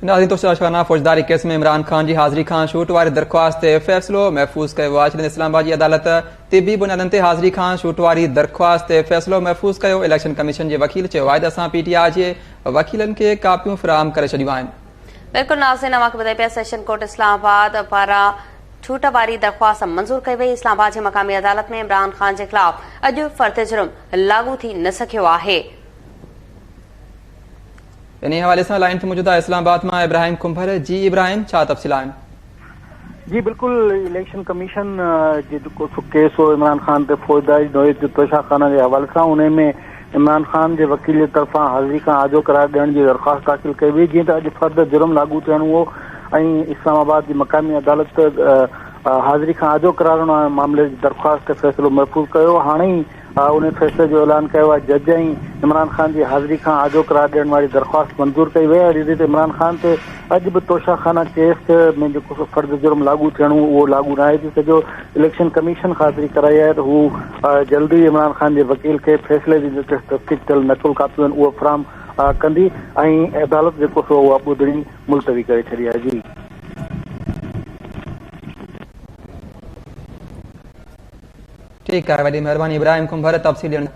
नाज़रीन तोशाना फौजदारी केस में इमरान खान की हाज़िरी खां शूट वारी दरख्वास्त ते फ़ैसिलो महफूज़ कयो आहे। इस्लामाबाद की अदालत तिबी बुनियादनि ते हाज़िरी खां शूट वारी दरख्वास्त ते फ़ैसिलो महफूज़ कयो। इलेक्शन कमीशन के वकील चयो आहे त असां PTI जे वकीलनि खे कापियूं फ़राहम करे छॾियूं आहिनि। बिल्कुल नाज़रीन, अवां खे ॿुधाए पिया सेशन कोर्ट इस्लामाबाद पारां छूट वारी दरख्वास्त मंज़ूर कई वई। इस्लामाबाद जी मक़ामी अदालत में इमरान खान के ख़िलाफ़ अॼु फ़र्द जुर्म लागू थी न सघियो आहे। इन हवाले से लाइन ते मौजूद इस्लामाबाद में इब्राहिम कुंभर। जी इब्राहिम, छा तफ़सील आहिनि? जी बिल्कुल, इलेक्शन कमीशन जो केस हो इमरान खान ते फौजदारी नोएज तोशाखाना के हवाले से उन में इमरान खान के वकील की तरफा हाज़िरी का आजो करार ॾियण की दरख्वास्त दाख़िल कई वई। जीअं त अॼु फ़र्द जुर्म लागू थियणु हो ऐं इस्लामाबाद की मक़ामी अदालत हाज़िरी का आजो करारण मामले की दरख्वास्त फ़ैसिलो महफूज़ कयो। हाणे ई उन फैसले जो ऐलान किया है। जज ही इमरान खान की हाज़िरी का आजो करार ॾियण वाली दरख्वास्त मंजूर कई वई। अहिड़ी रीते इमरान खान से अॼु भी तोशाखाना केस में जो फर्द जुर्म लागू थियणो वो लागू न आहे थी सघियो। इलेक्शन कमीशन ख़ातिरी कराई है तो हू जल्दी इमरान खान के वकील के फैसले की तस्दीक थियल नकुल कापियूं आहिनि उहो फराहम कंदी ऐं अदालत जेको सो उहा ॿुधणी मुलतवी करे छॾी आहे। जी ठीक है, वॾी महिरबानी इब्राहिम कुंभर तफ़सील ॾियण।